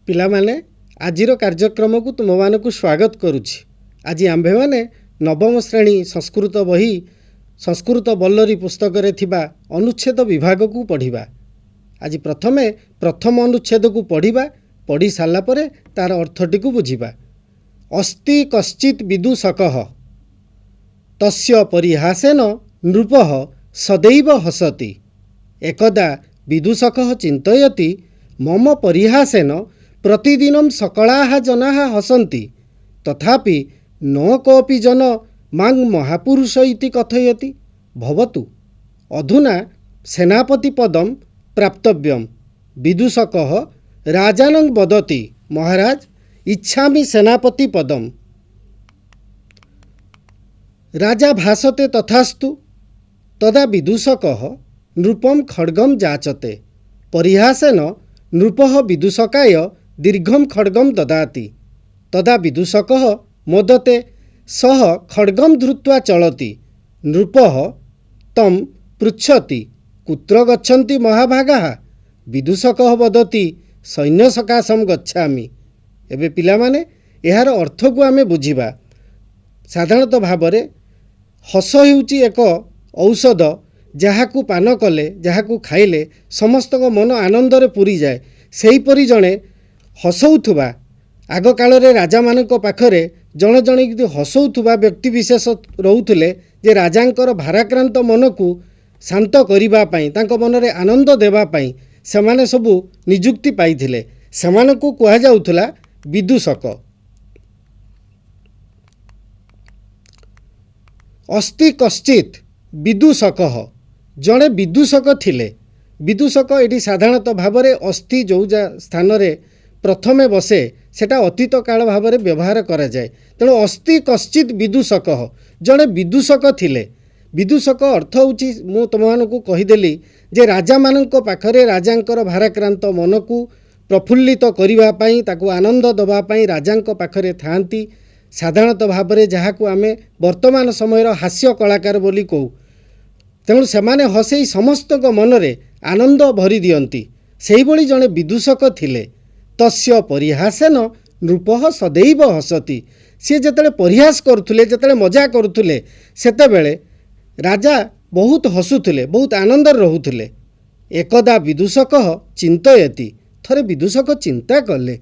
ପିଲାମାନେ ଆଜିର କାର୍ଯ୍ୟକ୍ରମକୁ ତୁମମାନଙ୍କୁ ସ୍ୱାଗତ କରୁଛି। ଆଜି ଆମ୍ଭେମାନେ ନବମ ଶ୍ରେଣୀ ସଂସ୍କୃତ ବହି ସଂସ୍କୃତ ବଲ୍ଲରୀ ପୁସ୍ତକରେ ଥିବା ଅନୁଚ୍ଛେଦ ବିଭାଗକୁ ପଢ଼ିବା। ଆଜି ପ୍ରଥମେ ପ୍ରଥମ ଅନୁଚ୍ଛେଦକୁ ପଢ଼ିବା। ପଢ଼ି ସାରିଲା ପରେ ତାର ଅର୍ଥଟିକୁ ବୁଝିବା। ଅସ୍ତି କଶ୍ଚିତ୍ ବିଦୂଷକଃ ତସ୍ୟ ପରିହାସେନ ନୃପଃ ସଦୈବ ହସତି। ଏକଦା ବିଦୂଷକଃ ଚିନ୍ତୟତି ମମ ପରିହାସେନ ପ୍ରତିଦିନಂ ସକଳାଃ ଜନାଃ ହସନ୍ତି ତଥାପି ନ କୋऽପି ଜନ ମାଂ ମହାପୁରୁଷ ଇତି କଥୟତି। ଭବତୁ ଅଧୁନା ସେନାପତି ପଦಂ ପ୍ରାପ୍ତବ୍ୟମ୍। ବିଦୂଷକଃ ରାଜାନଂ ବଦତି ମହାରାଜ ଇଚ୍ଛାମି ସେନାପତି ପଦମ୍। ରାଜା ଭାଷତେ ତଥାस्तु। ତଦା ବିଦୂଷକଃ ନୃପଂ ଖड्गं ଯାଚତେ। परिहासेन नृपः विदूषकाय दीर्घं खड्गं ददाति। तदा विदूषकः मोदते सः खड्गं धृत्वा चलति। नृपः तं पृच्छति कुत्र गच्छन्ति महाभागाः। विदूषकः वदति सैन्यसकाशं गच्छामि। एबे पिलामाने एहार अर्थ को आमे बुझिबा। साधारणतः भावरे हस हेउची एक औषध जहाकू पान कले जहाकू खाइले समस्त मन आनंदरे पूरी जाए। सेहीपरि जड़े हसौथुबा आग कालरे राजा मानक पाखरे जड़े जड़े हसौथुबा व्यक्ति विशेष रोथुले जे राजांकर भाराक्रांत मन को शांत करिबा पई तांको मनरे आनंद देबा पई सेमाने सबु नियुक्ति पाइथिले। सेमानकू कुहा जाउथुला विदूषक। अस्ति कश्चित् विदूषकः जड़े विदूषक थिले। विदूषक एटी साधारणतः भावरे अस्थि जो स्थान रे प्रथमे बसे सेटा अतीत काल भावरे व्यवहार करा जाए। तेणु अस्ति कश्चित् विदूषकः जड़े विदूषक थिले। विदूषक अर्थ होची मु तुममानकू कहिदेली जे राजा मानक पाखरे राजांकर भाराक्रांत मन को प्रफुल्लित करिबा पई ताकू आनंद दबा पई राजांक पाखरे थांती। साधारणतः भावरे जहाकू आमे वर्तमान समयर हास्य कलाकार बोली कहू। तेणु सेमाने हसई समस्त मनरे आनंद भरी दियंती। सेही भली जड़े विदूषक थिले। तस्य परिहासेन नृपः सदैव हसति। सी जेतेले परिहास करुथुले जेतेले मजा करुथुले सेतेबेले राजा बहुत हसुथुले बहुत आनंदर रहुथुले। एकदा विदूषकः चिन्तयति थरे विदूषक चिंता कले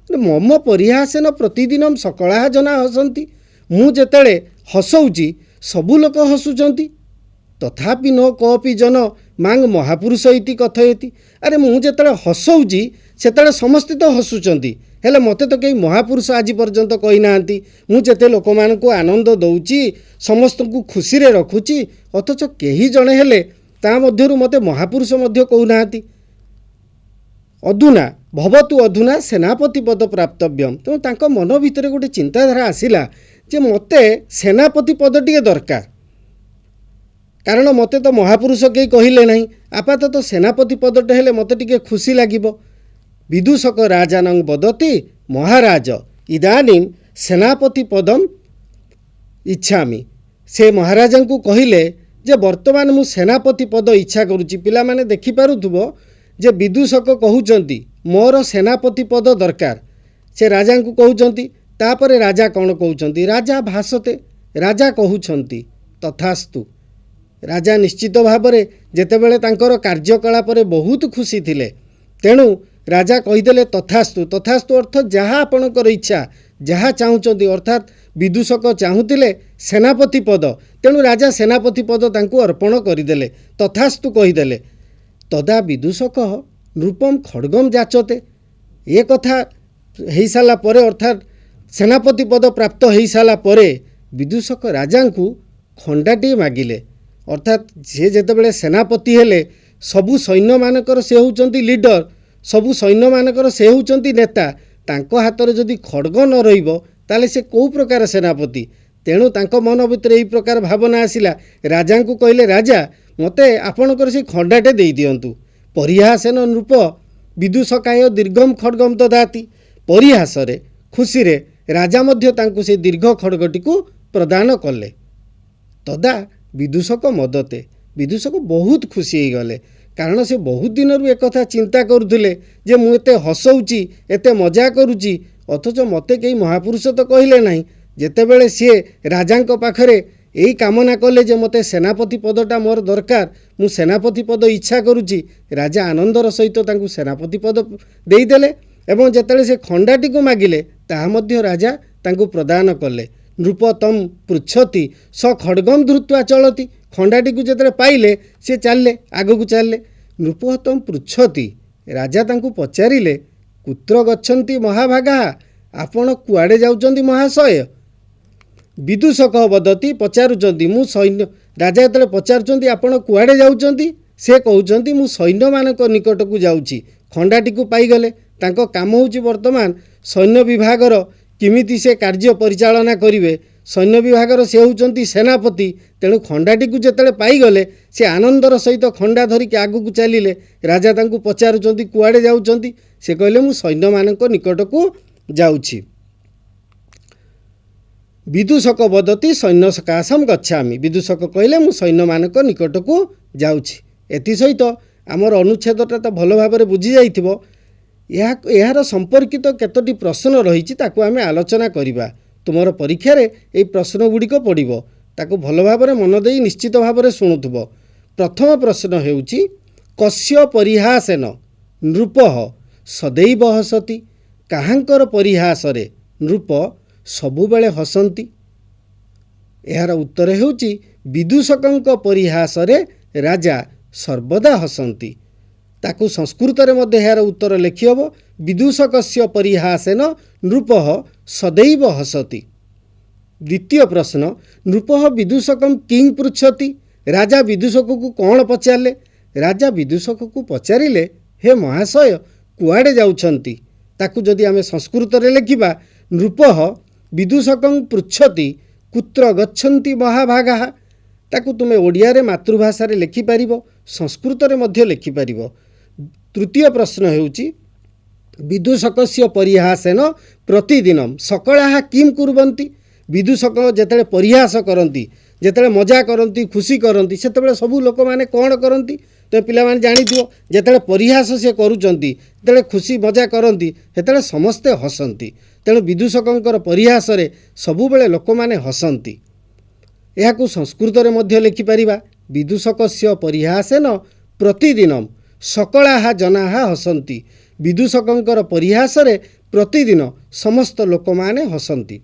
मम परिहासेन प्रतिदिनम सकलाः जना हसंती। मु जेतेले हसौची सबु लोक हसुचंती तथापि न कोऽपि जन मांग महापुरुष इति कथयति। अरे मु जेतेले हसौची सेतेले समस्ते तो हसुचंती हेले मते तो कई महापुरुष आज पर्यंत कही नांती। मु जेते लोक मानकू आनंद दउची समस्त को खुशी रे रखुची अथच केही जणे हेले ता मध्यरु मते महापुरुष मध्य कहू नांती। अधुना भवतु अधुना सेनापति पद प्राप्तव्यम। तेणु तांको मन भितर गोटे चिंताधारा आसिला जे मते सेनापति पदटिए दरकार। कारण मते तो महापुरुष कई कहिले नहीं आपातत तो सेनापति पदटे हेले मते टिके खुशी लागिबो। विदूषक राजानं वदति महाराज इदानीं सेनापति पदम इच्छामि। से महाराजा को कहिले जे वर्तमान मु सेनापति पद इच्छा करुची। पिला माने देखि पारुथुबो जे विदूषक कहउचंती मोर सेनापति पद दरकार। से राजा को कहउचंती तापरे राजा कौन कहउचंती राजा भाषते राजा कहउचंती तथास्तु। राजा निश्चित भावरे जेतेबेले तांकर कार्यकलाप रे बहुत खुशी थिले। तेणु राजा कहिदेले तथास्तु। तथास्तु अर्थ जहाँ आपणकर इच्छा जहाँ चाहूचंती अर्थात विदूषक चाहूतिले सेनापति पद। तेणु राजा सेनापति पद तांकू अर्पण करिदेले तथास्तु कहिदेले। तदा विदूषक नृपम खड्गम जाचते। ये कथा हेई साला परे अर्थात सेनापति पद प्राप्त हेई साला परे विदूषक राजा को खंडाटी मागिले। अर्थात से जेतेबेले सेनापति हेले सबु सैन्य मानकर से होउचंती लीडर सबु सैन्य मानकर से होउचंती नेता। तांको हातरे जदि खड्ग न रहिबो ताले से को प्रकार सेनापति। तेणु तांको मन भितर एई प्रकार भावना आसिला। राजा को कहले राजा मते आपणकर से खंडाटे देई दियंतु। परिहासेन नृप विदूषकाय दीर्घम खड्गम ददाति। परिहास रे खुशी रे राजा मध्य तांको से दीर्घ खड्गटी को प्रदान कले। तदा विदूषक मदते। विदूषक बहुत खुशी हो गले କାରଣ ସେ ବହୁତ ଦିନରୁ ଏକଥା ଚିନ୍ତା କରୁଥିଲେ ଯେ ମୁଁ ଏତେ ହସଉଛି ଏତେ ମଜା କରୁଛି, ଅଥଚ ମୋତେ କେହି ମହାପୁରୁଷ ତ କହିଲେ ନାହିଁ। ଯେତେବେଳେ ସିଏ ରାଜାଙ୍କ ପାଖରେ ଏଇ କାମନା କଲେ ଯେ ମୋତେ ସେନାପତି ପଦଟା ମୋର ଦରକାର, ମୁଁ ସେନାପତି ପଦ ଇଚ୍ଛା କରୁଛି, ରାଜା ଆନନ୍ଦର ସହିତ ତାଙ୍କୁ ସେନାପତି ପଦ ଦେଇଦେଲେ। ଏବଂ ଯେତେବେଳେ ସେ ଖଣ୍ଡାଟିକୁ ମାଗିଲେ ତାହା ମଧ୍ୟ ରାଜା ତାଙ୍କୁ ପ୍ରଦାନ କଲେ। ନୃପ ତମ୍ ପୃଚ୍ଛତି ସ ଖଡ୍ଗମ୍ ଧୃତ୍ୱା ଚଳତି। ଖଣ୍ଡାଟିକୁ ଯେତେବେଳେ ପାଇଲେ ସେ ଚାଲିଲେ, ଆଗକୁ ଚାଲିଲେ। ନୃପ ତମ୍ ପୃଚ୍ଛତି, ରାଜା ତାଙ୍କୁ ପଚାରିଲେ କୁତ୍ର ଗଚ୍ଛନ୍ତି ମହାଭାଗା, ଆପଣ କୁଆଡ଼େ ଯାଉଛନ୍ତି ମହାଶୟ? ବିଦୂଷକ ବଦତି, ପଚାରୁଛନ୍ତି ମୁଁ ସୈନ୍ୟ। ରାଜା ଯେତେବେଳେ ପଚାରୁଛନ୍ତି ଆପଣ କୁଆଡ଼େ ଯାଉଛନ୍ତି, ସେ କହୁଛନ୍ତି ମୁଁ ସୈନ୍ୟମାନଙ୍କ ନିକଟକୁ ଯାଉଛି। ଖଣ୍ଡାଟିକୁ ପାଇଗଲେ। ତାଙ୍କ କାମ ହେଉଛି ବର୍ତ୍ତମାନ ସୈନ୍ୟ ବିଭାଗର କେମିତି ସେ କାର୍ଯ୍ୟ ପରିଚାଳନା କରିବେ। ସୈନ୍ୟ ବିଭାଗର ସେ ହେଉଛନ୍ତି ସେନାପତି। ତେଣୁ ଖଣ୍ଡାଟିକୁ ଯେତେବେଳେ ପାଇଗଲେ ସେ ଆନନ୍ଦର ସହିତ ଖଣ୍ଡା ଧରିକି ଆଗକୁ ଚାଲିଲେ। ରାଜା ତାଙ୍କୁ ପଚାରୁଛନ୍ତି କୁଆଡ଼େ ଯାଉଛନ୍ତି, ସେ କହିଲେ ମୁଁ ସୈନ୍ୟମାନଙ୍କ ନିକଟକୁ ଯାଉଛି। ବିଦୂଷକ ବଦତି ସୈନ୍ୟ ସକାଶମ୍ ଗଚ୍ଛାମି। ବିଦୂଷକ କହିଲେ ମୁଁ ସୈନ୍ୟମାନଙ୍କ ନିକଟକୁ ଯାଉଛି। ଏଥିସହିତ ଆମର ଅନୁଚ୍ଛେଦଟା ତ ଭଲ ଭାବରେ ବୁଝିଯାଇଥିବ। ଏହାର ସମ୍ପର୍କିତ କେତୋଟି ପ୍ରଶ୍ନ ରହିଛି, ତାକୁ ଆମେ ଆଲୋଚନା କରିବା। ତୁମର ପରୀକ୍ଷାରେ ଏହି ପ୍ରଶ୍ନ ଗୁଡ଼ିକ ପଡ଼ିବ, ତାକୁ ଭଲ ଭାବରେ ମନ ଦେଇ ନିଶ୍ଚିତ ଭାବରେ ଶୁଣୁଥିବ। ପ୍ରଥମ ପ୍ରଶ୍ନ ହେଉଛି କସ୍ୟ ପରିହାସେନ ନୃପଃ ସଦୈବ ହସତି। କାହାଙ୍କର ପରିହାସରେ ନୃପ ସବୁବେଳେ ହସନ୍ତି? ଏହାର ଉତ୍ତର ହେଉଛି ବିଦୂଷକଙ୍କ ପରିହାସରେ ରାଜା ସର୍ବଦା ହସନ୍ତି। ତାକୁ ସଂସ୍କୃତରେ ମଧ୍ୟ ଏହାର ଉତ୍ତର ଲେଖିହେବ ବିଦୂଷକସ୍ୟ ପରିହାସେନ ନୃପଃ ସଦୈବ ହସତି। ଦ୍ୱିତୀୟ ପ୍ରଶ୍ନ ନୃପଃ ବିଦୂଷକମ୍ କିଂ ପୃଚ୍ଛତି। ରାଜା ବିଦୂଷକକୁ କ'ଣ ପଚାରିଲେ? ରାଜା ବିଦୂଷକକୁ ପଚାରିଲେ ହେ ମହାଶୟ କୁଆଡ଼େ ଯାଉଛନ୍ତି? ତାକୁ ଯଦି ଆମେ ସଂସ୍କୃତରେ ଲେଖିବା ନୃପଃ ବିଦୂଷକଂ ପୃଚ୍ଛତି କୁତ୍ର ଗଚ୍ଛନ୍ତି ମହାଭାଗା। ତାକୁ ତୁମେ ଓଡ଼ିଆରେ ମାତୃଭାଷାରେ ଲେଖିପାରିବ, ସଂସ୍କୃତରେ ମଧ୍ୟ ଲେଖିପାରିବ। ତୃତୀୟ ପ୍ରଶ୍ନ ହେଉଛି ବିଦୂଷକସ୍ୟ ପରିହାସେନ ପ୍ରତିଦିନମ୍ ସକଳାଃ କିମ୍ କୁର୍ବନ୍ତି। ବିଦୂଷକ ଯେତେବେଳେ ପରିହାସ କରନ୍ତି, ଯେତେବେଳେ ମଜା କରନ୍ତି, ଖୁସି କରନ୍ତି, ସେତେବେଳେ ସବୁ ଲୋକମାନେ କ'ଣ କରନ୍ତି? ତେଣୁ ପିଲାମାନେ ଜାଣିଥିବ, ଯେତେବେଳେ ପରିହାସ ସେ କରୁଛନ୍ତି, ଯେତେବେଳେ ଖୁସି ମଜା କରନ୍ତି, ସେତେବେଳେ ସମସ୍ତେ ହସନ୍ତି। ତେଣୁ ବିଦୂଷକଙ୍କର ପରିହାସରେ ସବୁବେଳେ ଲୋକମାନେ ହସନ୍ତି। ଏହାକୁ ସଂସ୍କୃତରେ ମଧ୍ୟ ଲେଖିପାରିବା ବିଦୂଷକସ୍ୟ ପରିହାସେନ ପ୍ରତିଦିନମ୍ ସକଳାଃ ଜନାଃ ହସନ୍ତି। ବିଦୂଷକଙ୍କର ପରିହାସରେ ପ୍ରତିଦିନ ସମସ୍ତ ଲୋକମାନେ ହସନ୍ତି।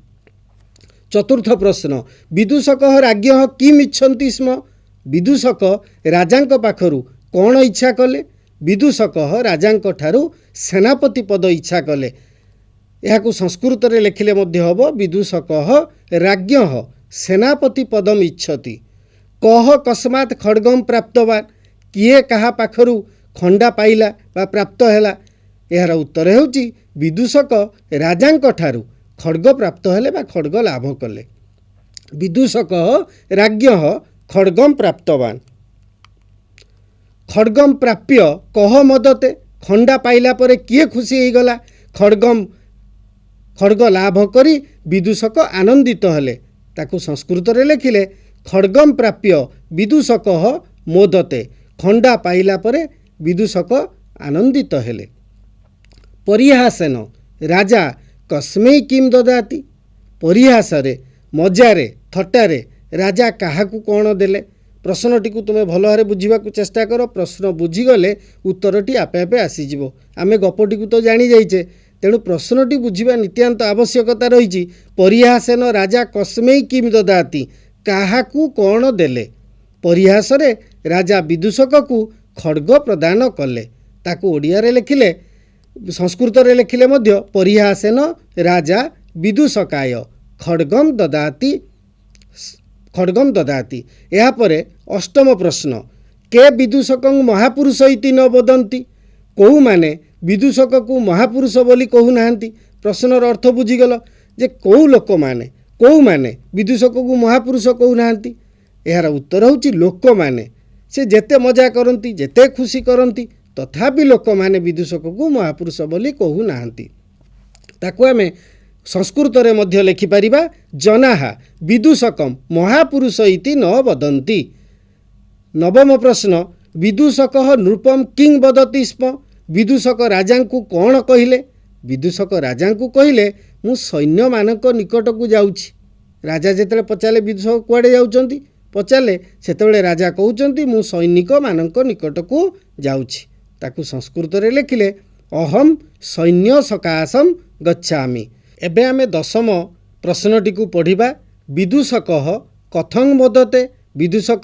ଚତୁର୍ଥ ପ୍ରଶ୍ନ ବିଦୂଷକଃ ରାଜ୍ञଃ କିମ୍ ଇଚ୍ଛନ୍ତି ସ୍ମ। ବିଦୂଷକ ରାଜାଙ୍କ ପାଖରୁ କ'ଣ ଇଚ୍ଛା କଲେ? ବିଦୂଷକଃ ରାଜାଙ୍କ ଠାରୁ ସେନାପତି ପଦ ଇଚ୍ଛା କଲେ। ଏହାକୁ ସଂସ୍କୃତରେ ଲେଖିଲେ ମଧ୍ୟ ହେବ ବିଦୂଷକଃ ରାଜ୍ञଃ ସେନାପତି ପଦମ୍ ଇଚ୍ଛତି। କଃ କସ୍ମାତ୍ ଖଡ୍ଗମ୍ ପ୍ରାପ୍ତବାନ୍। କିଏ କାହା ପାଖରୁ ଖଣ୍ଡା ପାଇଲା ବା ପ୍ରାପ୍ତ ହେଲା? ଏହାର ଉତ୍ତର ହେଉଛି ବିଦୂଷକ ରାଜାଙ୍କ ଠାରୁ ଖଡ୍ଗ ପ୍ରାପ୍ତ ହେଲେ ବା ଖଡ୍ଗ ଲାଭ କଲେ। ବିଦୂଷକଃ ରାଜ୍ञଃ ଖଡ୍ଗମ୍ ପ୍ରାପ୍ତବାନ୍। ଖଡ୍ଗମ୍ ପ୍ରାପ୍ୟ କହ ମଦତେ। ଖଣ୍ଡା ପାଇଲା ପରେ କିଏ ଖୁସି ହେଇଗଲା? ଖଡ୍ଗ ଲାଭ କରି ବିଦୂଷକ ଆନନ୍ଦିତ ହେଲେ। ତାକୁ ସଂସ୍କୃତରେ ଲେଖିଲେ ଖଡ୍ଗମ୍ ପ୍ରାପ୍ୟ ବିଦୂଷକଃ ମୋଦତେ। ଖଣ୍ଡା ପାଇଲା ପରେ ବିଦୂଷକ ଆନନ୍ଦିତ ହେଲେ। ପରିହାସେନ ରାଜା କସ୍ମୈ କିମ୍ ଦଦାତି। ପରିହାସରେ, ମଜାରେ, ଥଟ୍ଟାରେ ରାଜା କାହାକୁ କ'ଣ ଦେଲେ? ପ୍ରଶ୍ନଟିକୁ ତୁମେ ଭଲ ଭାବରେ ବୁଝିବାକୁ ଚେଷ୍ଟା କର। ପ୍ରଶ୍ନ ବୁଝିଗଲେ ଉତ୍ତରଟି ଆପେ ଆପେ ଆସିଯିବ। ଆମେ ଗପଟିକୁ ତ ଜାଣିଯାଇଛେ, ତେଣୁ ପ୍ରଶ୍ନଟି ବୁଝିବା ନିତ୍ୟାନ୍ତ ଆବଶ୍ୟକତା ରହିଛି। ପରିହାସେନ ରାଜା କସ୍ମୈ କିମ୍ ଦଦାତି, କାହାକୁ କ'ଣ ଦେଲେ? ପରିହାସରେ ରାଜା ବିଦୂଷକକୁ ଖଡ୍ଗ ପ୍ରଦାନ କଲେ। ତାକୁ ଓଡ଼ିଆରେ ଲେଖିଲେ, ସଂସ୍କୃତରେ ଲେଖିଲେ ମଧ୍ୟ ପରିହାସେନ ରାଜା ବିଦୂଷକାୟ ଖଡ୍ଗମ୍ ଦଦାତି। ଏହାପରେ ଅଷ୍ଟମ ପ୍ରଶ୍ନ କେ ବିଦୂଷକଂ ମହାପୁରୁଷ ଇତି ନ ବଦନ୍ତି। କେଉଁମାନେ ବିଦୂଷକକୁ ମହାପୁରୁଷ ବୋଲି କହୁନାହାନ୍ତି? ପ୍ରଶ୍ନର ଅର୍ଥ ବୁଝିଗଲ ଯେ କେଉଁମାନେ ବିଦୂଷକକୁ ମହାପୁରୁଷ କହୁନାହାନ୍ତି? ଏହାର ଉତ୍ତର ହେଉଛି ଲୋକମାନେ। ସେ ଯେତେ ମଜା କରନ୍ତି, ଯେତେ ଖୁସି କରନ୍ତି, ତଥାପି ଲୋକମାନେ ବିଦୂଷକକୁ ମହାପୁରୁଷ ବୋଲି କହୁନାହାନ୍ତି। ତାକୁ ଆମେ ସଂସ୍କୃତରେ ମଧ୍ୟ ଲେଖିପାରିବା ଜନାଃ ବିଦୂଷକମ୍ ମହାପୁରୁଷ ଇତି ନ ବଦନ୍ତି। ନବମ ପ୍ରଶ୍ନ विदूषक नृपम किंग बदती स्म। विदूषक राजा को कौन कहले? विदूषक राजा को कहले मु सैन्य मानक निकट को जाऊँगी। राजा जिते पचारे विदूषक कुआड़े जाउछंती पचारे सेतेबेले राजा कहउछंती मु सैनिक मानक निकट को जाउछि। ताकू संस्कृत रे लिखिले अहम सैन्य सकाशम गच्छामि। एबे आमे दशम प्रश्नटी को पढ़िबा। विदूषक कथं मोदते। विदूषक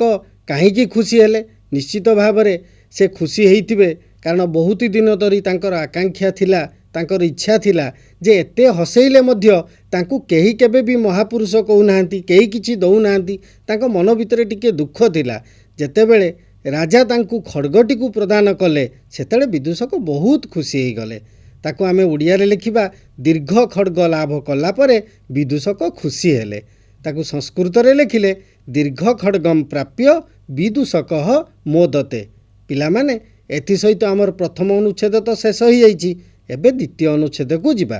काहींकी खुशी हेले? निश्चित भावरे से खुशी हेइथिबे कारण बहुत दिन धरी तांकर आकांक्षा थिला, तांकर इच्छा थिला जे एते हसैले मध्य तांकू केही केबे भी महापुरुष कहूनाहांती, केही किछि दउनाहांती। तांको मन भितरे टिके दुख थिला। जेतेबेले राजा तांकू खड्गटी को प्रदान कले सेतेबेले विदूषक बहुत खुशी हो गले। ताकू आमे ओडिया रे लिखिबा दीर्घ खड्ग लाभ कला परे विदूषक खुशी हेले। ताकू संस्कृत रे लिखिले दीर्घ खड्गम प्राप्य विदूषक मोदते। पिला माने एथि सहित आमर प्रथम अनुच्छेद तो शेष हो जाइछि। एबे द्वितीय अनुच्छेद को जिबा।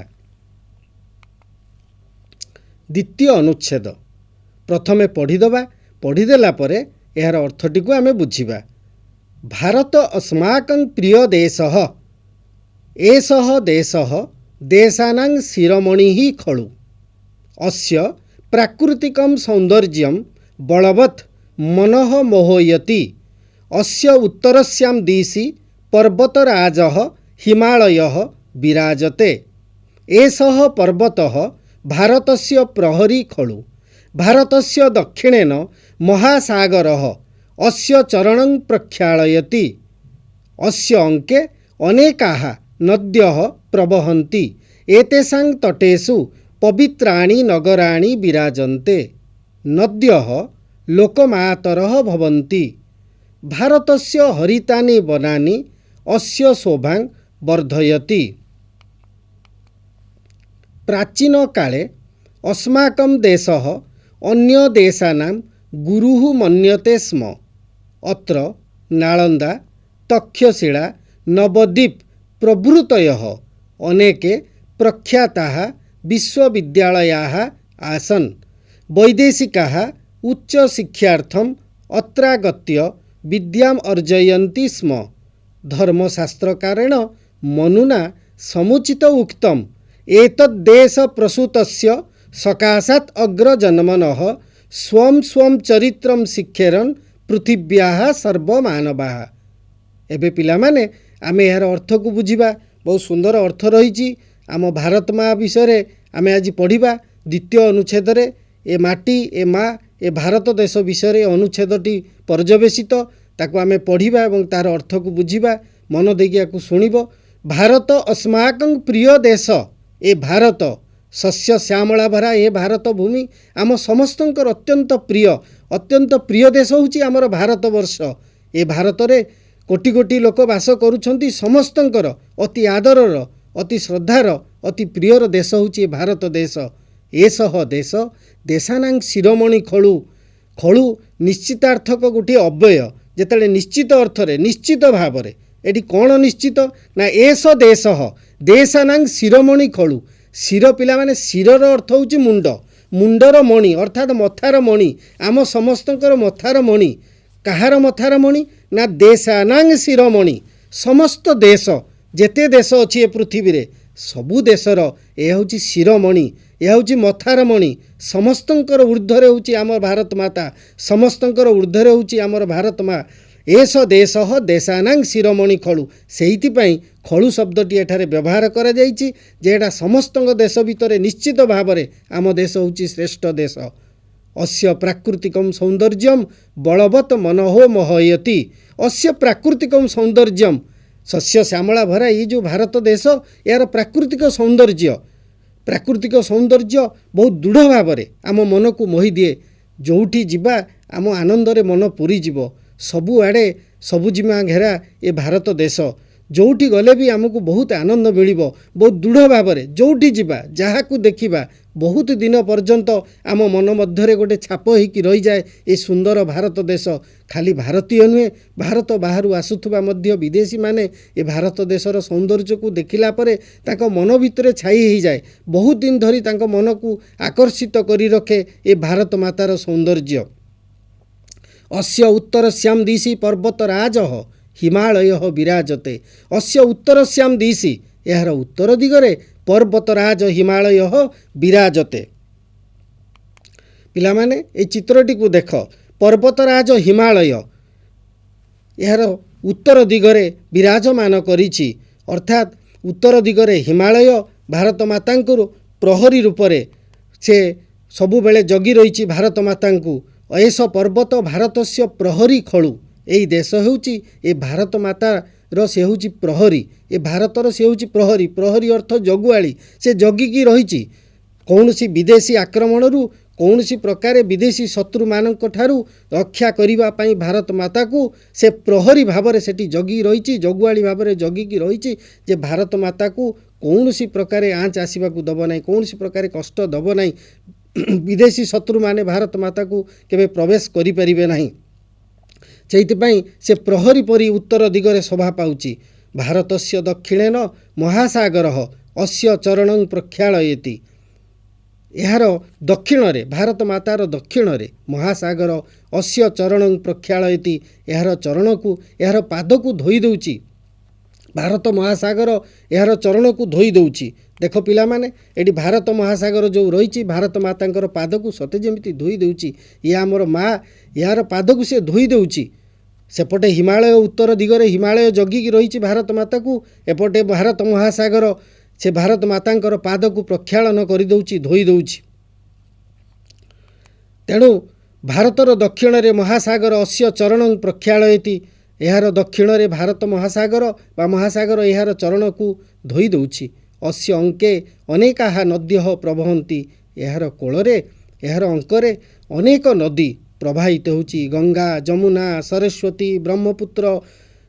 द्वितीय अनुच्छेद प्रथमे पढ़ीदबा। पढ़ीदेला परे यार अर्थटी को आमे बुझिबा। भारत अस्माकं प्रिय देशः। एषः देशः देशानां शिरोमणिः खलु। अस्य प्राकृतिकं सौन्दर्यं बलवत् मनः मोहयति। अस्य उत्तरस्यां दिशि पर्वतराजः हिमालयः विराजते। एषः पर्वतः भारतस्य प्रहरी खलु। भारतस्य दक्षिणेन महासागरः अस्य चरणं प्रक्षालयति। अस्य अंके अनेकाः नद्यः प्रवहन्ति। एतेषां तटेषु पवित्राणि नगराणि विराजन्ते। नद्यः लोकमातरः भवन्ति। भारतस्य हरितानि वनानि अस्य शोभां वर्धयति। प्राचीन काले अस्माकं देशः अन्य देशानां गुरुः मन्यते स्म। अत्र नालन्दा, तक्षशिला, नवद्वीप प्रभृतयः अनेके प्रख्याताः विश्वविद्यालयाः आसन्। वैदेशिकाः उच्चशिक्षार्थम् अत्रागत्य विद्याम् अर्जयन्ति स्म। धर्मशास्त्रकारेण मनुना समुचित उक्तम् एतद्देश प्रसूतस्य सकाशात् अग्रजन्मनः स्वं स्वं चरित्रं शिक्षेरन् पृथिव्याः सर्वमानवाः। एबे पिला माने आमे यार अर्थ को बुझिबा। बहुत सुंदर अर्थ रही। आम भारत माँ विषय आमे आज पढ़िबा। द्वितीय अनुच्छेद रे ए माटी ए माँ ए भारत देश विषय अनुच्छेदटी पर्यवेसित। ताकू आमे पढ़िबा एवं तार अर्थ को बुझिबा। मन देकी शुणिब। भारत अस्माकं प्रिय देश। ए भारत शस्य श्यामला भरा ए भारत भूमि आम समस्तंकर अत्यंत प्रिय देश होउची आमर भारत वर्ष। ए भारत रे कोटी कोटी लोक वास करुछंती। समस्तंकर अति आदरर, अति श्रद्धार, अति प्रियर देश होउची भारत देश। एषः देश देशानां शिरोमणि खलु। खलु निश्चितार्थक गोटे अव्यय। जेतेले निश्चित अर्थरे निश्चित भावरे एटी कौन निश्चित ना एष देश देशानां शिरोमणि खलु। शिर पिला माने शिरर अर्थ होउची मुंड। मुंडर मणि अर्थात मथार मणि। आम समस्तंकर मथार मणि। कहार मथार मणि ना देशानां शिरोमणि। समस्त देश जेते देश अच्छी ए पृथ्वी रे सबु देशर यह हूँ शिरोमणि। यह हूँ मथार मणि। समस्तंकर ऊर्ध्वरे होउची आम भारत माता। समस्तंकर ऊर्ध्वरे होउची आमर भारत माँ। एष देश देशानां शिरोमणि खलु। सेहितिपाई खलु शब्दटी एठारे व्यवहार करा जाइछि जे एटा समस्तंक देश भितरे निश्चित भावरे आम देश होउची श्रेष्ठ देश। अस्य प्राकृतिकं सौन्दर्यं बलवत् मनहो मोहयति। अस्य प्राकृतिकं सौन्दर्यं शस्य श्यामला भरा ये जो भारत देश यार प्राकृतिक सौंदर्य बहुत दृढ़ भावरे आम मन को मोहि दिए। जोठी जिबा आम आनंदरे मन पूरी जीव। सबु आड़े सबुजिमा घेरा ये भारत देश। जोठी गले भी आमको बहुत आनंद मिलिबो। बहुत दृढ़ भावरे जोठी जिबा जहाँ को देखिबा बहुत दिन पर्यंत आम मन मध्यरे गोटे छाप होइकी रही जाए ये सुंदर भारत देश। खाली भारतीय नुहे भारत बाहर आसुथुबा मध्य विदेशी माने ये भारत देशर सौंदर्य को देखिला परे तांको मन भितरे छाई हो जाए। बहुत दिन धरी तांको मन को आकर्षित करी रखे ये भारत मातार सौंदर्य। अस्य उत्तरस्यां दिशि पर्वतराजः हिमालयः विराजते। अस्य उत्तरस्यां दिशि यार उत्तर दिगरे पर्वतराज हिमालयः विराजते। पिलामाने ए चित्रटी को देख, पर्वतराज हिमालय यार उत्तर दिगरे विराजमान करिछि, अर्थात उत्तर दिगरे हिमालय भारत मातांकुर प्रहरी रूपरे से सबुबेले जगी रही भारत मातांकु। एस पर्वत भारतस्य प्रहरी खलु। एई देश हेउची ए भारत मातार से हेउची प्रहरी, ए भारतर से हेउची प्रहरी। प्रहरी अर्थ जगुआली, से जगिकी रही कौनसी विदेशी आक्रमणरू कौनसी प्रकार विदेशी शत्रु मानक ठारू रक्षा करिबा पई भारत माता को से प्रहरी भाव सेठी जगी रही, जगुआली भाव जगिकी रही जे भारत माता को कौनसी प्रकार आँच आसवा दब ना, कौनसी प्रकार कष्ट दब ना। विदेशी शत्रु माने भारत माता को केवे प्रवेश करि परिबे नाही। सेइथिपाई से प्रहरी परी उत्तर दिगरे शोभा पाउची। भारतस्य दक्षिणेन महासागरः अस्य चरणं प्रक्षालयति। यार दक्षिण रे भारत मातार दक्षिण रे महासागर अस्य चरणं प्रक्षालयति। यार चरण को यार पाद को धोई दउची। भारत महासागर यार चरण को धोई दउची। देख पिला माने एटी भारत महासागर जो रही भारत मातांकर पाद को सते जेमिति धोई दउची। ये आमर माँ यार पाद को से धोई दउची। सेपटे हिमालय उत्तर दिगरे हिमालय जगिकी रही भारत माता को, एपटे भारत महासागर से भारत मातांकर पाद को प्रक्षालन कर दउची, धोई दउची। तेणु भारतर दक्षिण रे महासागर अस्य चरणं प्रक्षालयति। यार दक्षिण रे भारत महासागर बा महासागर यार चरण को धोई दउची। अस्य अंके अनेकाः नद्यः प्रवहन्ति। यार कोଳରେ यार अंकरे अनेक नदी प्रवाहित होची। गंगा, जमुना, सरस्वती, ब्रह्मपुत्र,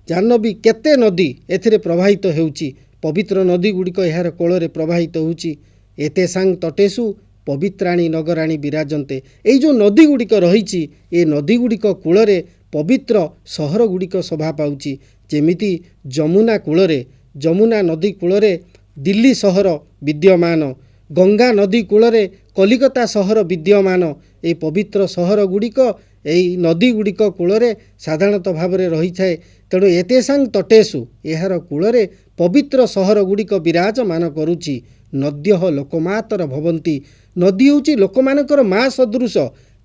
जाह्नवी केते नदी एथिरे प्रवाहित होची। पवित्र नदी गुड़िक यार कोଳରେ प्रवाहित होची। एतेषां तटेषु पवित्राणी नगराणी विराजन्ते। एई जो नदी गुड़िक रही ए नदी गुड़िक कूଳରେ पवित्र सहर गुड़िक शोभा पाउची। जेमिति जमुना कूଳରେ, जमुना नदी कूଳରେ दिल्ली सहर विद्यमान, गंगा नदी कूଳରେ कलिकता सहर विद्यमान। ए पवित्र सहर गुड़िक एई नदी गुड़िक कूଳରେ साधारणतः भाव में रही थाए। तेणु एतेषां तटेषु यार कूଳରେ पवित्र सहर गुड़िक विराजमान करुची। नद्यः लोकमातर भवन्ति। नदी होची लोकमानकर माँ सदृश।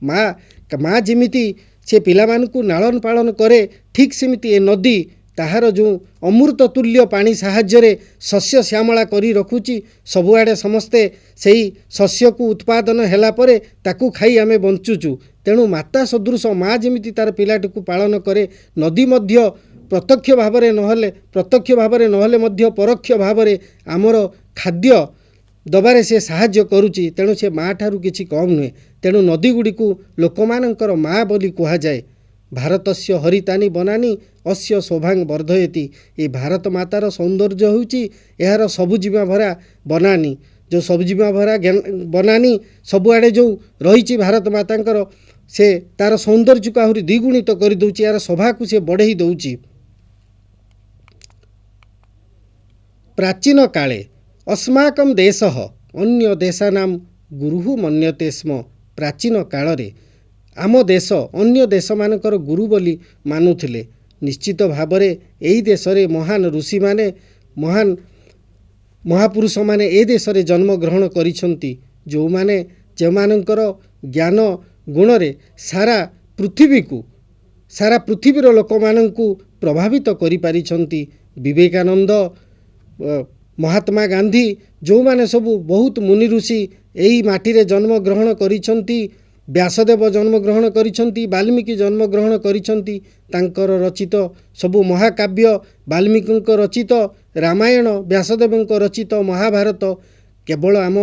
माँ जेमिति से पिलामानकु लालन पालन करे, ठीक सेमिति ए नदी ताहार जो अमृत तुल्य पानी साहाय्य शस्य श्यामला करी रखुची। सबुआडे समस्ते सेही शस्य को उत्पादन हैला परे ताकू खाई आमे बंचुचु। तेणु माता सदृश माँ जेमिति तार पिलाटी को पालन करे, नदी मध्य प्रत्यक्ष भाव में नहले मध्य परोक्ष भाव में आमर खाद्य दबारे से साहाय्य करुची। तेणु से माँ ठारू किछि कम नुहे। तेणु नदी गुड़िकु लोकमानंकर माँ बोली कहा जाए। भारतस्य हरितानी बनानी अस्य शोभां वर्धयति। ये भारत मातार सौंदर्य होउची यार सबुजीमा भरा बनानी। जो सबुजीमा भरा बनानी सबुआडे जो रही भारत मातांकर से तार सौंदर्य को आहरी द्विगुणित कर दउची, यार शोभा को से बढ़ई दउची। प्राचीन काले अस्माकं देशः अन्य देशानां गुरुः मन्यते स्म। प्राचीन काल रे आम देश अन्य देश मानकर गुरु बोली मानुथिले। निश्चित भाव में एई देश रे महान ऋषि माने महान महापुरुष माने ए देश रे जन्म ग्रहण करिसंती। जो माने जेमानकर ज्ञान गुण रे सारा पृथ्वीर लोक मानंकु प्रभावित करि पारिसंती। विवेकानंद, महात्मा गांधी जो माने सबु बहुत मुनि ऋषि एई माटी रे जन्म ग्रहण करिसंती। व्यासदेव जन्म ग्रहण करिसंती, वाल्मीकि जन्म ग्रहण करिसंती। तांकर रचित सबु महाकाव्य, वाल्मीकि रचित रामायण, व्यासदेवଙ୍କ रचित महाभारत केवल आम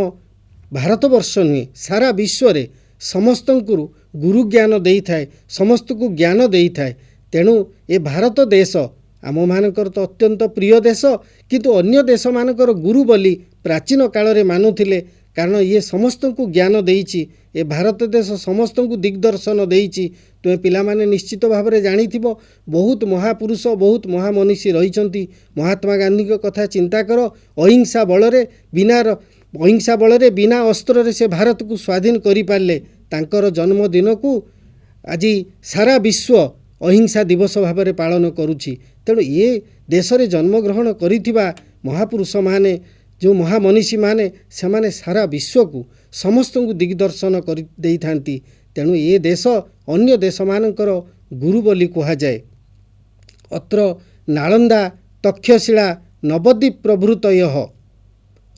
भारतवर्ष नुहे सारा विश्व रे समस्तंकु गुरु ज्ञान देई थाए, समस्त को ज्ञान देई थाए। तेणु ए भारत देश आम मानकर तो अत्यंत प्रिय देश, किंतु अन्य देश मानकर गुरु बोली प्राचीन काल रे मानुथिले। कारण ये समस्त को ज्ञान देइछि। ए भारत देश समस्त को दिग्दर्शन देइछि। तुमे पिलामाने निश्चित भाव में जानिथिबो बहुत महापुरुष बहुत महामनीषी रहिछंती। महात्मा गांधी को कथा चिंता कर। अहिंसा बल रे बिना अस्त्र रे से भारत को स्वाधीन करि पारले। तांकर जन्मदिन को ଆଜି ସାରା ବିଶ୍ୱ ଅହିଂସା ଦିବସ ଭାବରେ ପାଳନ କରୁଛି। ତେଣୁ ଏ ଦେଶରେ ଜନ୍ମଗ୍ରହଣ କରିଥିବା ମହାପୁରୁଷମାନେ, ଯେଉଁ ମହାମନୀଷୀମାନେ, ସେମାନେ ସାରା ବିଶ୍ୱକୁ ସମସ୍ତଙ୍କୁ ଦିଗ୍ଦର୍ଶନ କରି ଦେଇଥାନ୍ତି। ତେଣୁ ଏ ଦେଶ ଅନ୍ୟ ଦେଶମାନଙ୍କର ଗୁରୁ ବୋଲି କୁହାଯାଏ। ଅତ୍ର ନାଳନ୍ଦା ତକ୍ଷଶିଳା ନବଦ୍ୱୀପ ପ୍ରଭୃତୟଃ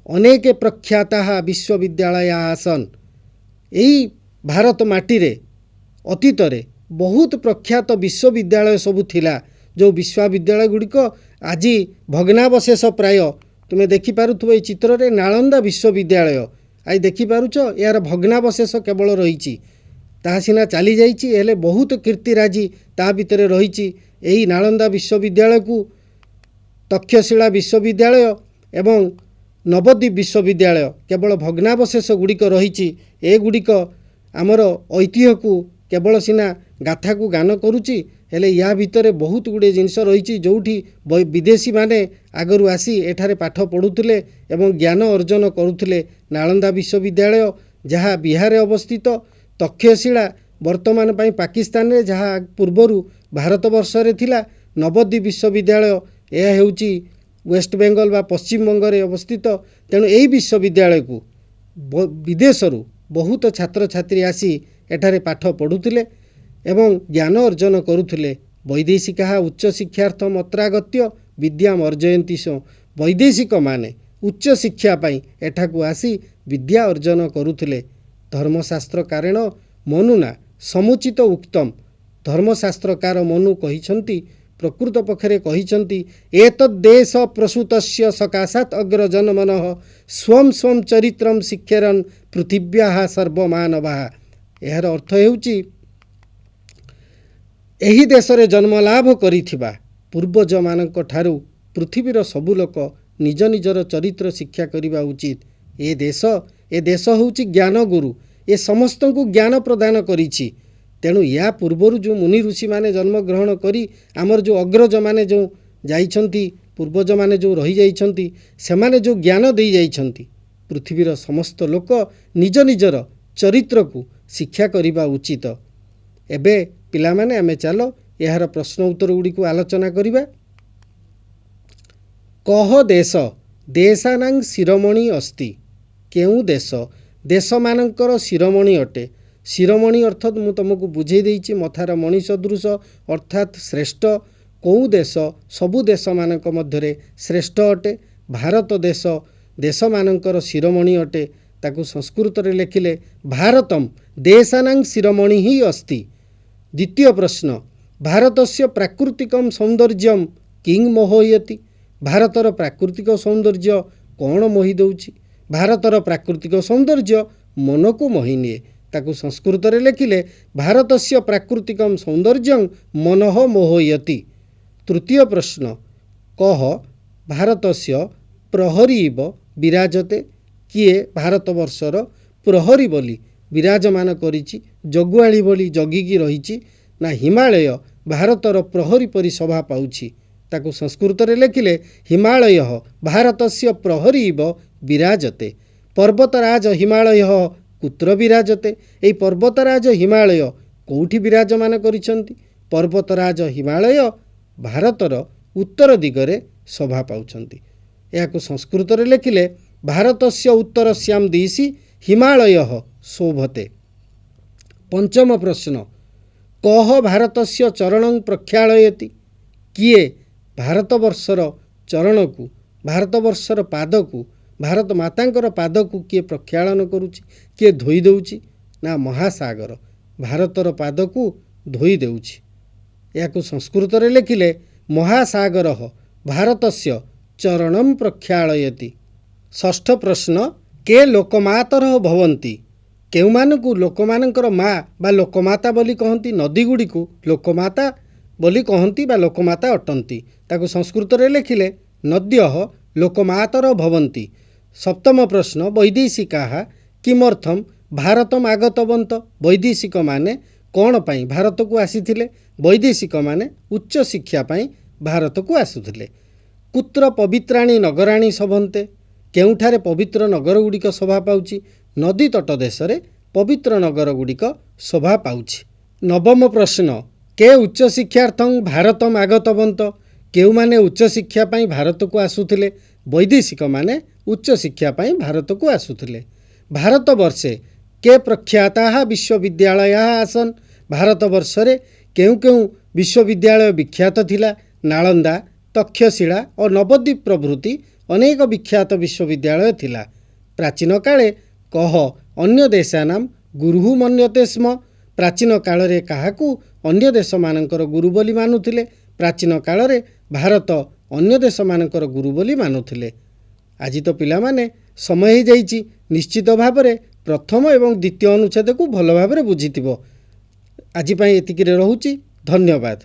ଅନେକେ ପ୍ରଖ୍ୟାତାଃ ବିଶ୍ୱବିଦ୍ୟାଳୟା ଆସନ୍। ଏହି ଭାରତ ମାଟିରେ ଅତୀତରେ ବହୁତ ପ୍ରଖ୍ୟାତ ବିଶ୍ୱବିଦ୍ୟାଳୟ ସବୁ ଥିଲା। ଯେଉଁ ବିଶ୍ୱବିଦ୍ୟାଳୟ ଗୁଡ଼ିକ ଆଜି ଭଗ୍ନାବଶେଷ ପ୍ରାୟ। ତୁମେ ଦେଖିପାରୁଥିବ ଏଇ ଚିତ୍ରରେ ନାଳନ୍ଦା ବିଶ୍ୱବିଦ୍ୟାଳୟ ଆଜି ଦେଖିପାରୁଛ, ଏହାର ଭଗ୍ନାବଶେଷ କେବଳ ରହିଛି। ତାହା ସିନା ଚାଲିଯାଇଛି, ହେଲେ ବହୁତ କୀର୍ତ୍ତିରାଜି ତା ଭିତରେ ରହିଛି। ଏହି ନାଳନ୍ଦା ବିଶ୍ୱବିଦ୍ୟାଳୟକୁ ତକ୍ଷଶିଳା ବିଶ୍ୱବିଦ୍ୟାଳୟ ଏବଂ ନବଦ୍ୱୀପ ବିଶ୍ୱବିଦ୍ୟାଳୟ କେବଳ ଭଗ୍ନାବଶେଷ ଗୁଡ଼ିକ ରହିଛି। ଏଗୁଡ଼ିକ ଆମର ଐତିହ୍ୟକୁ କେବଳ ସିନା ଗାଥାକୁ ଗାନ କରୁଛି, ହେଲେ ୟା ଭିତରେ ବହୁତ ଗୁଡ଼ିଏ ଜିନିଷ ରହିଛି ଯେଉଁଠି ବିଦେଶୀମାନେ ଆଗରୁ ଆସି ଏଠାରେ ପାଠ ପଢ଼ୁଥିଲେ ଏବଂ ଜ୍ଞାନ ଅର୍ଜନ କରୁଥିଲେ। ନାଳନ୍ଦା ବିଶ୍ୱବିଦ୍ୟାଳୟ ଯାହା ବିହାରରେ ଅବସ୍ଥିତ, ତକ୍ଷଶିଳା ବର୍ତ୍ତମାନ ପାଇଁ ପାକିସ୍ତାନରେ, ଯାହା ପୂର୍ବରୁ ଭାରତବର୍ଷରେ ଥିଲା। ନବଦ୍ୱୀପ ବିଶ୍ୱବିଦ୍ୟାଳୟ ଏହା ହେଉଛି ୱେଷ୍ଟବେଙ୍ଗଲ ବା ପଶ୍ଚିମବଙ୍ଗରେ ଅବସ୍ଥିତ। ତେଣୁ ଏହି ବିଶ୍ୱବିଦ୍ୟାଳୟକୁ ବିଦେଶରୁ ବହୁତ ଛାତ୍ରଛାତ୍ରୀ ଆସି ଏଠାରେ ପାଠ ପଢ଼ୁଥିଲେ ଏବଂ ଜ୍ଞାନ ଅର୍ଜନ କରୁଥିଲେ। ବୈଦେଶିକାଃ ଉଚ୍ଚଶିକ୍ଷାର୍ଥମ୍ ଅତ୍ରାଗତ୍ୟ ବିଦ୍ୟାମ୍ ଅର୍ଜୟନ୍ତି ସ୍ମ। ବୈଦେଶିକମାନେ ଉଚ୍ଚଶିକ୍ଷା ପାଇଁ ଏଠାକୁ ଆସି ବିଦ୍ୟା ଅର୍ଜନ କରୁଥିଲେ। ଧର୍ମଶାସ୍ତ୍ର କାରେଣ ମନୁନା ସମୁଚିତ ଉକ୍ତମ୍। ଧର୍ମଶାସ୍ତ୍ରକାର ମନୁ କହିଛନ୍ତି, ପ୍ରକୃତ ପକ୍ଷରେ କହିଛନ୍ତି, ଏତଦ୍ଦେଶ ପ୍ରସୂତସ୍ୟ ସକାଶାତ୍ ଅଗ୍ରଜନ୍ମନଃ ସ୍ୱଂ ସ୍ୱଂ ଚରିତ୍ରମ୍ ଶିକ୍ଷେରନ୍ ପୃଥିବ୍ୟାଃ ସର୍ବମାନବାଃ। ଏହାର ଅର୍ଥ ହେଉଛି, ଏହି ଦେଶରେ ଜନ୍ମଲାଭ କରିଥିବା ପୂର୍ବଜମାନଙ୍କ ଠାରୁ ପୃଥିବୀର ସବୁ ଲୋକ ନିଜ ନିଜର ଚରିତ୍ର ଶିକ୍ଷା କରିବା ଉଚିତ। ଏ ଦେଶ ହେଉଛି ଜ୍ଞାନଗୁରୁ। ଏ ସମସ୍ତଙ୍କୁ ଜ୍ଞାନ ପ୍ରଦାନ କରିଛି। ତେଣୁ ୟା ପୂର୍ବରୁ ଯେଉଁ ମୁନି ଋଷିମାନେ ଜନ୍ମଗ୍ରହଣ କରି ଆମର ଯେଉଁ ଅଗ୍ରଜମାନେ ଯେଉଁ ଯାଇଛନ୍ତି, ପୂର୍ବଜମାନେ ଯେଉଁ ରହିଯାଇଛନ୍ତି, ସେମାନେ ଯେଉଁ ଜ୍ଞାନ ଦେଇଯାଇଛନ୍ତି, ପୃଥିବୀର ସମସ୍ତ ଲୋକ ନିଜ ନିଜର ଚରିତ୍ରକୁ ଶିକ୍ଷା କରିବା ଉଚିତ। ଏବେ ପିଲାମାନେ ଆମେ ଚାଲ ଏହାର ପ୍ରଶ୍ନ ଉତ୍ତର ଗୁଡ଼ିକୁ ଆଲୋଚନା କରିବା। କହ ଦେଶ ଦେଶାନାଂ ଶିରୋମଣି ଅସ୍ତି। କେଉଁ ଦେଶ ଦେଶମାନଙ୍କର ଶିରୋମଣି ଅଟେ। ଶିରୋମଣି ଅର୍ଥାତ୍ ମୁଁ ତୁମକୁ ବୁଝେଇ ଦେଇଛି, ମଥାର ମଣି ସଦୃଶ ଅର୍ଥାତ୍ ଶ୍ରେଷ୍ଠ। କେଉଁ ଦେଶ ସବୁ ଦେଶମାନଙ୍କ ମଧ୍ୟରେ ଶ୍ରେଷ୍ଠ ଅଟେ। ଭାରତ ଦେଶ ଦେଶମାନଙ୍କର ଶିରୋମଣି ଅଟେ। ତାକୁ ସଂସ୍କୃତରେ ଲେଖିଲେ ଭାରତମ୍ ଦେଶାନାଂ ଶିରୋମଣି ହିଁ ଅସ୍ତି। ଦ୍ୱିତୀୟ ପ୍ରଶ୍ନ, ଭାରତସ୍ୟ ପ୍ରାକୃତିକମ୍ ସୌନ୍ଦର୍ଯ୍ୟମ୍ କିଂ ମୋହୟତି। ଭାରତର ପ୍ରାକୃତିକ ସୌନ୍ଦର୍ଯ୍ୟ କ'ଣ ମୋହି ଦେଉଛି? ଭାରତର ପ୍ରାକୃତିକ ସୌନ୍ଦର୍ଯ୍ୟ ମନକୁ ମୋହିନିଏ। ତାକୁ ସଂସ୍କୃତରେ ଲେଖିଲେ ଭାରତସ୍ୟ ପ୍ରାକୃତିକମ୍ ସୌନ୍ଦର୍ଯ୍ୟଂ ମନଃ ମୋହୟତି। ତୃତୀୟ ପ୍ରଶ୍ନ, କହ ଭାରତସ୍ୟ ପ୍ରହରୀ ଇବ ବିରାଜତେ। କିଏ ଭାରତବର୍ଷର ପ୍ରହରୀ ବୋଲି ବିରାଜମାନ କରିଛି, ଜଗୁଆଳି ଭଳି ଜଗିକି ରହିଛି? ନା ହିମାଳୟ ଭାରତର ପ୍ରହରୀ ପରି ଶୋଭା ପାଉଛି। ତାକୁ ସଂସ୍କୃତରେ ଲେଖିଲେ ହିମାଳୟ ଭାରତସ୍ୟ ପ୍ରହରୀ ଇବ ବିରାଜତେ। ପର୍ବତରାଜ ହିମାଳୟ କୁତ୍ର ବିରାଜତେ। ଏହି ପର୍ବତରାଜ ହିମାଳୟ କେଉଁଠି ବିରାଜମାନ କରିଛନ୍ତି? ପର୍ବତରାଜ ହିମାଳୟ ଭାରତର ଉତ୍ତର ଦିଗରେ ଶୋଭା ପାଉଛନ୍ତି। ଏହାକୁ ସଂସ୍କୃତରେ ଲେଖିଲେ ଭାରତସ୍ୟ ଉତ୍ତରସ୍ୟାମ୍ ଦିଶି ହିମାଳୟ ଶୋଭତେ। ପଞ୍ଚମ ପ୍ରଶ୍ନ, କହ ଭାରତସ୍ୟ ଚରଣଂ ପ୍ରକ୍ଷାଳୟତି। କିଏ ଭାରତବର୍ଷର ଚରଣକୁ, ଭାରତବର୍ଷର ପାଦକୁ, ଭାରତ ମାତାଙ୍କର ପାଦକୁ କିଏ ପ୍ରକ୍ଷାଳନ କରୁଛି, କିଏ ଧୋଇ ଦେଉଛି? ନା ମହାସାଗର ଭାରତର ପାଦକୁ ଧୋଇ ଦେଉଛି। ଏହାକୁ ସଂସ୍କୃତରେ ଲେଖିଲେ ମହାସାଗର ଭାରତସ୍ୟ ଚରଣଂ ପ୍ରକ୍ଷାଳୟତି। ଷଷ୍ଠ ପ୍ରଶ୍ନ, କେ ଲୋକମାତର ଭବନ୍ତି। କେଉଁମାନଙ୍କୁ ଲୋକମାନଙ୍କର ମା ବା ଲୋକମାତା ବୋଲି କହନ୍ତି? ନଦୀଗୁଡ଼ିକୁ ଲୋକମାତା ବୋଲି କହନ୍ତି ବା ଲୋକମାତା ଅଟନ୍ତି। ତାକୁ ସଂସ୍କୃତରେ ଲେଖିଲେ ନଦ୍ୟଃ ଲୋକମାତର ଭବନ୍ତି। ସପ୍ତମ ପ୍ରଶ୍ନ, ବୈଦେଶିକାଃ କିମರ್ಥମ୍ ଭାରତମ୍ ଆଗତବନ୍ତ। ବୈଦେଶିକମାନେ କ'ଣ ପାଇଁ ଭାରତକୁ ଆସିଥିଲେ? ବୈଦେଶିକମାନେ ଉଚ୍ଚଶିକ୍ଷା ପାଇଁ ଭାରତକୁ ଆସୁଥିଲେ। କୁତ୍ର ପବିତ୍ରାଣୀ ନଗରାଣୀ ଶୋଭନ୍ତେ। କେଉଁଠାରେ ପବିତ୍ର ନଗର ଗୁଡ଼ିକ ଶୋଭା ପାଉଛି? ନଦୀ ତଟ ଦେଶରେ ପବିତ୍ର ନଗର ଗୁଡ଼ିକ ଶୋଭା ପାଉଛି। नवम प्रश्न के उच्चशिक्षार्थं भारतम आगतवन्त केउमाने उच्चशिक्षा पाई भारत को आसुथिले वैदेशिक माने उच्चशिक्षा पाई भारत को आसुथिले भारतवर्षे के प्रख्याताः विश्वविद्यालयाः आसन् भारतवर्षरे केउं केउं विश्वविद्यालय विख्यात थिला नालंदा तक्षशिला और नवद्वीप प्रभृति अनेक विख्यात विश्वविद्यालय थिला प्राचीन काले कह अन्य देशानां गुरुः मन्यते स्म प्राचीन काल रे काहाकू अन्य देश मानकर गुरु बोली मानुथिले प्राचीन काल रे भारत अन्य देश मानकर गुरु बोली मानुथिले आज तो पिला माने समय ही जाइछि निश्चित भाव में प्रथम एवं द्वितीय अनुच्छेद को भल भाव में बुझिथिबो आज पई एतिकिरे रहूछि धन्यवाद।